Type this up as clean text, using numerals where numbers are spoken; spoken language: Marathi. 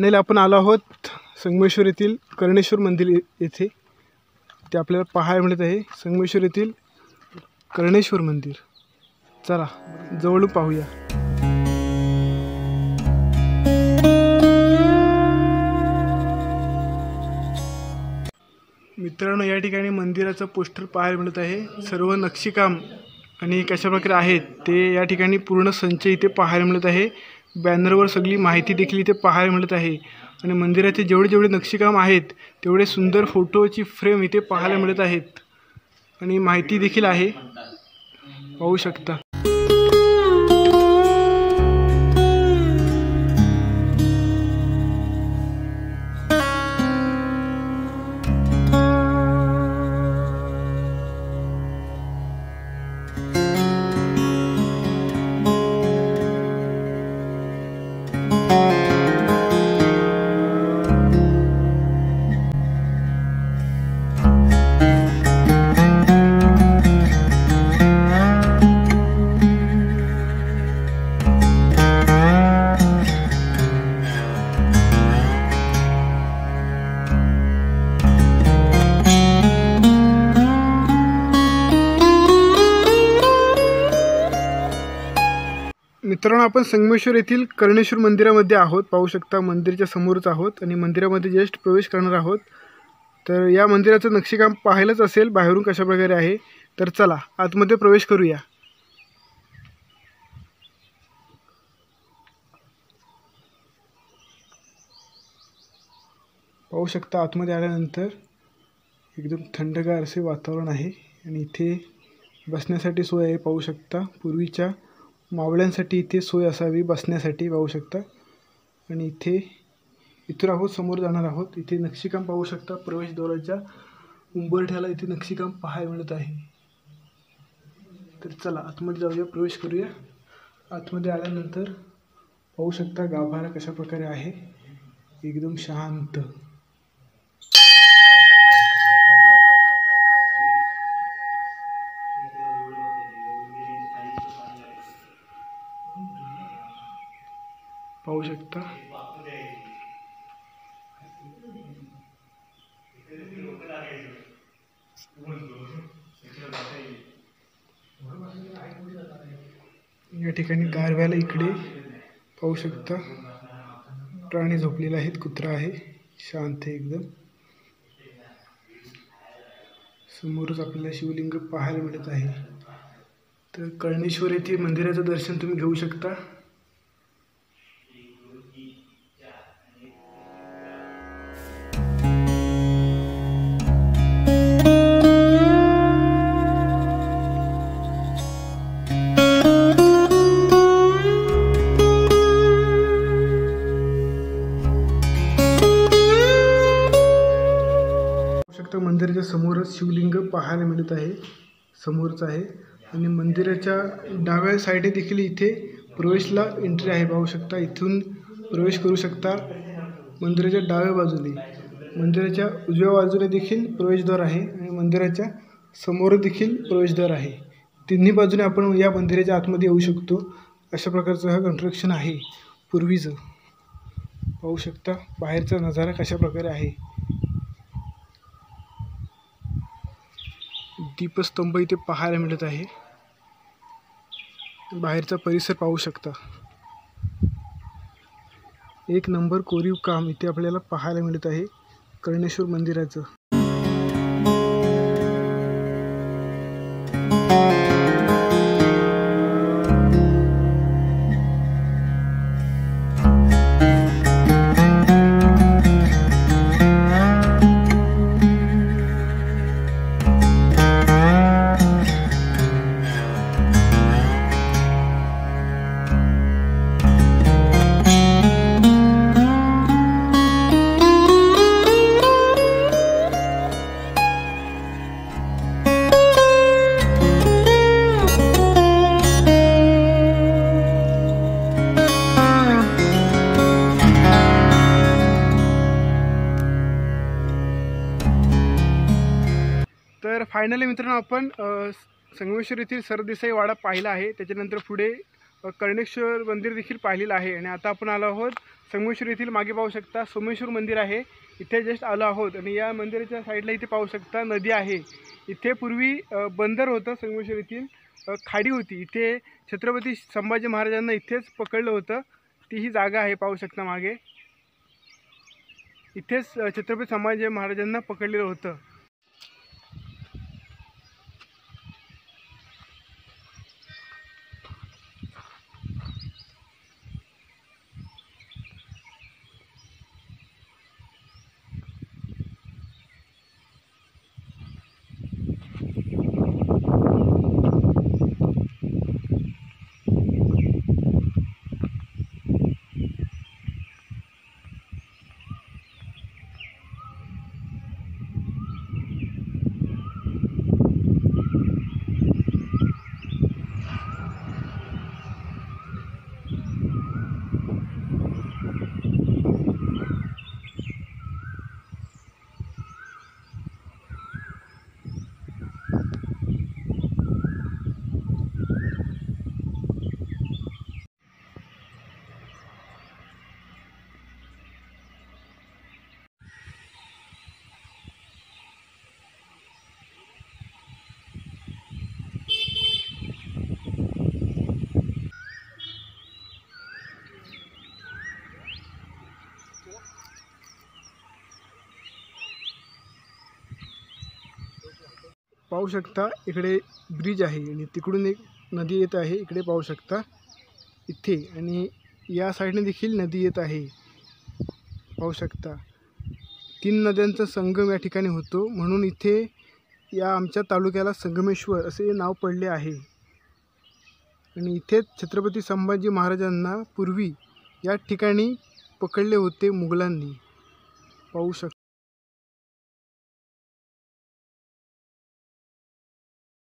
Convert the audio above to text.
फायनली आपण आलो आहोत संगमेश्वर येथील कर्णेश्वर मंदिर येथे। ते आपल्याला पाहायला मिळत आहे संगमेश्वर येथील कर्णेश्वर मंदिर। चला जवळून पाहूया। मित्रांनो, या ठिकाणी मंदिराचं पोस्टर पाहायला मिळत आहे। सर्व नक्षीकाम आणि कशा प्रकारे आहेत ते या ठिकाणी पूर्ण संच इथे पाहायला मिळत आहे। बॅनरवर सगळी माहिती देखील इथे पाहायला मिळत आहे आणि मंदिराचे जेवढे नक्षीकाम आहेत तेवढे सुंदर फोटोची फ्रेम इथे पाहायला मिळत आहेत आणि माहिती देखील आहे, पाहू शकता। मित्रांनो, आपण संगमेश्वर येथील कर्णेश्वर मंदिरामध्ये आहोत, पाहू शकता। मंदिराच्या समोरच आहोत आणि मंदिरामध्ये जस्ट प्रवेश करणार आहोत। तर या मंदिराचं नक्षीकाम पाहायलाच असेल बाहेरून कशा प्रकारे आहे। तर चला आतमध्ये प्रवेश करूया। पाहू शकता आतमध्ये आल्यानंतर एकदम थंडगार असे वातावरण आहे आणि इथे बसण्यासाठी सोय आहे, पाहू शकता। पूर्वीच्या मावळ्यांसाठी इथे सोय असावी बसण्यासाठी, पाहू शकता। आणि इथून आहोत समोर जाणार आहोत। इथे नक्षीकाम पाहू शकता। प्रवेशद्वाराच्या उंबरठ्याला इथे नक्षीकाम पाहायला मिळत आहे। तर चला आतमध्ये जाऊया, प्रवेश करूया। आतमध्ये आल्यानंतर पाहू शकता गाभारा कशा प्रकारे आहे, एकदम शांत। पाहू शकता या ठिकाणी गारव्याला इकडे पाहू शकता प्राणी झोपलेले आहेत, कुत्रा आहे, शांत आहे एकदम। समोरच आपल्याला शिवलिंग पाहायला मिळत आहे। तर कर्णेश्वर येथे मंदिराचं दर्शन तुम्ही घेऊ शकता। मंदिराच्या समोरच शिवलिंग पाहायला मिळत आहे, समोरच आहे। आणि मंदिराच्या डाव्या साइडे देखील इथे प्रवेशला एंट्री आहे, पाहू शकता। इथून प्रवेश करू शकता मंदिराच्या डाव्या बाजूने। मंदिराच्या उजव्या बाजूने देखील प्रवेशद्वार आहे आणि मंदिराच्या समोर देखील प्रवेशद्वार आहे। तिन्ही बाजूने आपण या मंदिराच्या आतमध्ये येऊ शकतो। अशा प्रकारचं हा कन्स्ट्रक्शन आहे पूर्वीचं, पाहू शकता। बाहेरचा नजारा कशा प्रकारे आहे। दीपस्तंभ इथे पाहायला मिळत आहे। बाहेरचा परिसर पाहू शकता। एक नंबर कोरीव काम इथे आपल्याला पाहायला मिळत आहे कर्णेश्वर मंदिराचं। तर फायनली मित्रांनो आपण संगमेश्वर येथील सरदेसाई वाडा पाहिला आहे। त्याच्यानंतर पुढे कर्णेश्वर मंदिर देखील पाहिलेलं आहे आणि आता आपण आलो आहोत संगमेश्वर येथील मागे पाहू शकता सोमेश्वर मंदिर आहे. इथे जस्ट आलो आहोत आणि या मंदिराच्या साईडला इथे पाहू शकता नदी आहे. इथे पूर्वी बंदर होतं. संगमेश्वर येथील खाडी होती. इथे छत्रपती संभाजी महाराजांना इथेच पकडलं होतं. ती ही जागा आहे पाहू शकता मागे. इथेच छत्रपती संभाजी महाराजांना पकडलेलं होतं. पाहू शकता इकडे ब्रिज आहे आणि तिकडून एक नदी येत आहे. इकडे पाहू शकता इथे आणि या साईडने देखील नदी येत आहे. पाहू शकता 3 नद्यांचा संगम या ठिकाणी होतो. म्हणून इथे या आमच्या तालुक्याला संगमेश्वर असे नाव पडले आहे. आणि इथेच छत्रपती संभाजी महाराजांना पूर्वी या ठिकाणी पकडले होते मुघलांनी. पाहू शकता.